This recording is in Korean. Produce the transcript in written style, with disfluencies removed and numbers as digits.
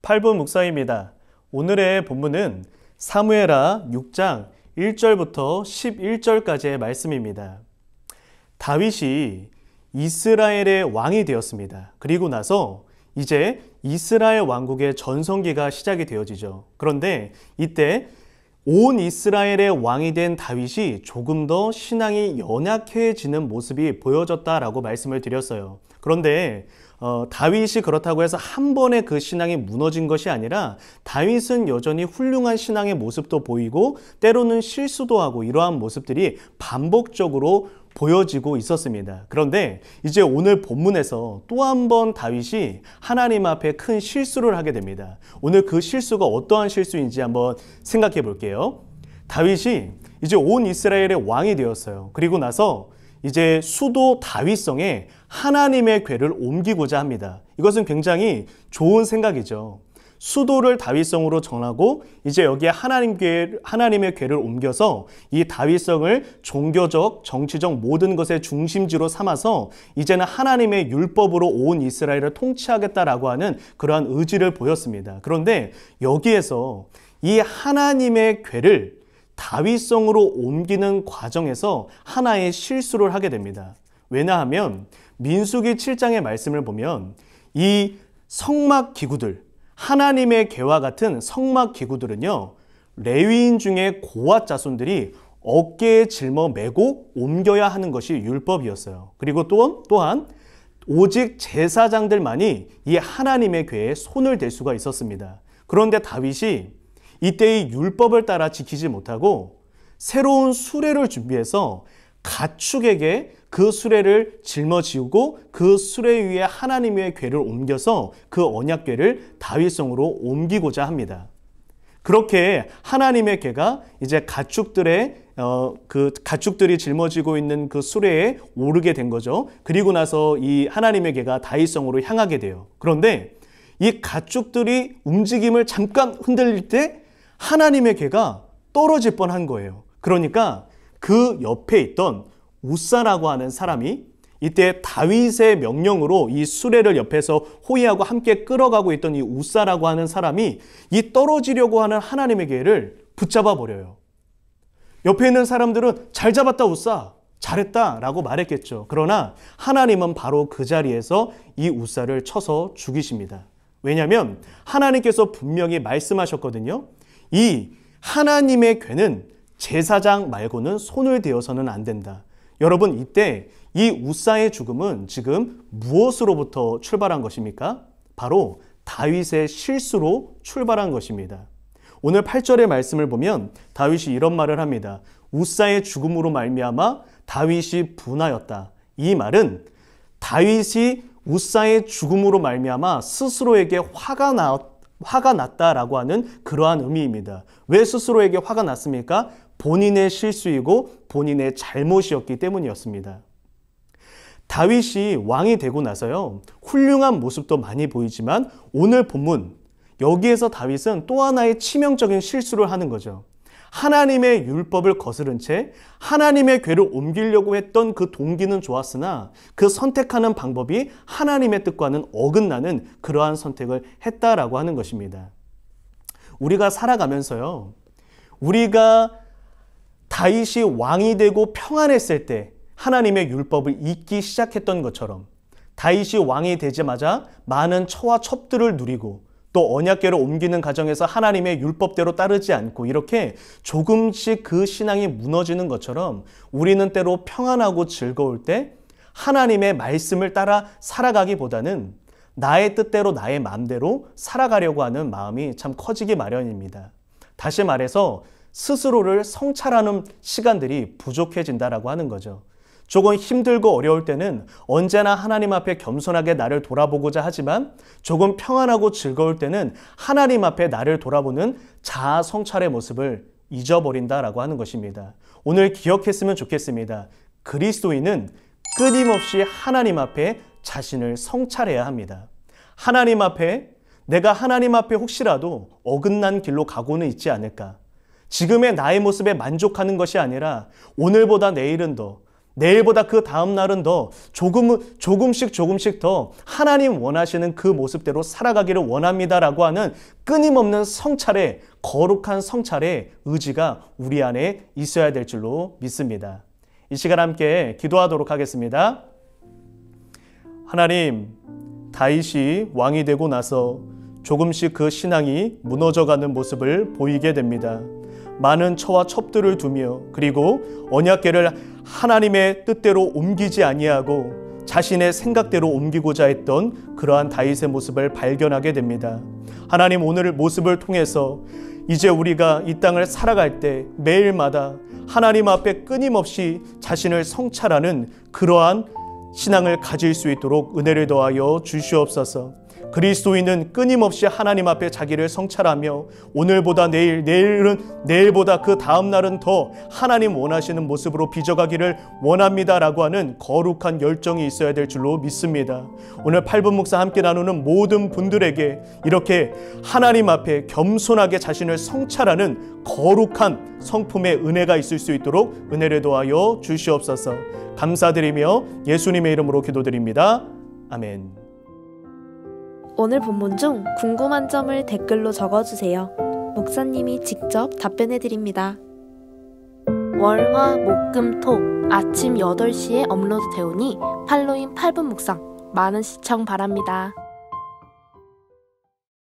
8분 묵상입니다. 오늘의 본문은 사무엘하 6장 1절부터 11절까지의 말씀입니다. 다윗이 이스라엘의 왕이 되었습니다. 그리고 나서 이제 이스라엘 왕국의 전성기가 시작이 되어지죠. 그런데 이때 온 이스라엘의 왕이 된 다윗이 조금 더 신앙이 연약해지는 모습이 보여졌다라고 말씀을 드렸어요. 그런데 다윗이 그렇다고 해서 한 번에 그 신앙이 무너진 것이 아니라 다윗은 여전히 훌륭한 신앙의 모습도 보이고 때로는 실수도 하고 이러한 모습들이 반복적으로 보여지고 있었습니다. 그런데 이제 오늘 본문에서 또 한 번 다윗이 하나님 앞에 큰 실수를 하게 됩니다. 오늘 그 실수가 어떠한 실수인지 한번 생각해 볼게요. 다윗이 이제 온 이스라엘의 왕이 되었어요. 그리고 나서 이제 수도 다윗성에 하나님의 궤를 옮기고자 합니다. 이것은 굉장히 좋은 생각이죠. 수도를 다윗성으로 정하고 이제 여기에 하나님의 궤를 옮겨서 이 다윗성을 종교적, 정치적 모든 것의 중심지로 삼아서 이제는 하나님의 율법으로 온 이스라엘을 통치하겠다라고 하는 그러한 의지를 보였습니다. 그런데 여기에서 이 하나님의 궤를 다윗성으로 옮기는 과정에서 하나의 실수를 하게 됩니다. 왜냐하면 민수기 7장의 말씀을 보면 이 성막 기구들, 하나님의 궤와 같은 성막 기구들은요, 레위인 중에 고앗 자손들이 어깨에 짊어 메고 옮겨야 하는 것이 율법이었어요. 그리고 또한 오직 제사장들만이 이 하나님의 궤에 손을 댈 수가 있었습니다. 그런데 다윗이 이때의 율법을 따라 지키지 못하고 새로운 수레를 준비해서 가축에게 그 수레를 짊어지고 그 수레 위에 하나님의 궤를 옮겨서 그 언약궤를 다윗성으로 옮기고자 합니다. 그렇게 하나님의 궤가 이제 가축들이 짊어지고 있는 그 수레에 오르게 된 거죠. 그리고 나서 이 하나님의 궤가 다윗성으로 향하게 돼요. 그런데 이 가축들이 움직임을 잠깐 흔들릴 때 하나님의 궤가 떨어질 뻔한 거예요. 그러니까 그 옆에 있던 우사라고 하는 사람이 이때 다윗의 명령으로 이 수레를 옆에서 호위하고 함께 끌어가고 있던 이 우사라고 하는 사람이 이 떨어지려고 하는 하나님의 궤를 붙잡아 버려요. 옆에 있는 사람들은 잘 잡았다 우사, 잘했다 라고 말했겠죠. 그러나 하나님은 바로 그 자리에서 이 우사를 쳐서 죽이십니다. 왜냐하면 하나님께서 분명히 말씀하셨거든요. 이 하나님의 궤는 제사장 말고는 손을 대어서는 안 된다. 여러분, 이때 이 우사의 죽음은 지금 무엇으로부터 출발한 것입니까? 바로 다윗의 실수로 출발한 것입니다. 오늘 8절의 말씀을 보면 다윗이 이런 말을 합니다. 우사의 죽음으로 말미암아 다윗이 분하였다. 이 말은 다윗이 우사의 죽음으로 말미암아 스스로에게 화가 났다라고 하는 그러한 의미입니다. 왜 스스로에게 화가 났습니까? 본인의 실수이고 본인의 잘못이었기 때문이었습니다. 다윗이 왕이 되고 나서요, 훌륭한 모습도 많이 보이지만 오늘 본문 여기에서 다윗은 또 하나의 치명적인 실수를 하는 거죠. 하나님의 율법을 거스른 채 하나님의 궤를 옮기려고 했던 그 동기는 좋았으나 그 선택하는 방법이 하나님의 뜻과는 어긋나는 그러한 선택을 했다라고 하는 것입니다. 우리가 살아가면서요, 우리가 다윗이 왕이 되고 평안했을 때 하나님의 율법을 잊기 시작했던 것처럼 다윗이 왕이 되자마자 많은 처와 첩들을 누리고 또 언약궤를 옮기는 과정에서 하나님의 율법대로 따르지 않고 이렇게 조금씩 그 신앙이 무너지는 것처럼 우리는 때로 평안하고 즐거울 때 하나님의 말씀을 따라 살아가기보다는 나의 뜻대로 나의 마음대로 살아가려고 하는 마음이 참 커지기 마련입니다. 다시 말해서 스스로를 성찰하는 시간들이 부족해진다라고 하는 거죠. 조금 힘들고 어려울 때는 언제나 하나님 앞에 겸손하게 나를 돌아보고자 하지만 조금 평안하고 즐거울 때는 하나님 앞에 나를 돌아보는 자아 성찰의 모습을 잊어버린다라고 하는 것입니다. 오늘 기억했으면 좋겠습니다. 그리스도인은 끊임없이 하나님 앞에 자신을 성찰해야 합니다. 하나님 앞에 내가 하나님 앞에 혹시라도 어긋난 길로 가고는 있지 않을까? 지금의 나의 모습에 만족하는 것이 아니라 오늘보다 내일은 더 내일보다 그 다음 날은 더 조금씩 더 하나님 원하시는 그 모습대로 살아가기를 원합니다라고 하는 끊임없는 성찰의, 거룩한 성찰의 의지가 우리 안에 있어야 될 줄로 믿습니다. 이 시간 함께 기도하도록 하겠습니다. 하나님, 다윗이 왕이 되고 나서 조금씩 그 신앙이 무너져가는 모습을 보이게 됩니다. 많은 처와 첩들을 두며 그리고 언약궤를 하나님의 뜻대로 옮기지 아니하고 자신의 생각대로 옮기고자 했던 그러한 다윗의 모습을 발견하게 됩니다. 하나님, 오늘 모습을 통해서 이제 우리가 이 땅을 살아갈 때 매일마다 하나님 앞에 끊임없이 자신을 성찰하는 그러한 신앙을 가질 수 있도록 은혜를 더하여 주시옵소서. 그리스도인은 끊임없이 하나님 앞에 자기를 성찰하며 오늘보다 내일, 내일은 내일보다 그 다음 날은 더 하나님 원하시는 모습으로 빚어가기를 원합니다라고 하는 거룩한 열정이 있어야 될 줄로 믿습니다. 오늘 8분 묵상 함께 나누는 모든 분들에게 이렇게 하나님 앞에 겸손하게 자신을 성찰하는 거룩한 성품의 은혜가 있을 수 있도록 은혜를 더하여 주시옵소서. 감사드리며 예수님의 이름으로 기도드립니다. 아멘. 오늘 본문 중 궁금한 점을 댓글로 적어주세요. 목사님이 직접 답변해 드립니다. 월, 화, 목, 금, 토 아침 8시에 업로드 되오니 팔로잉 8분 묵상 많은 시청 바랍니다.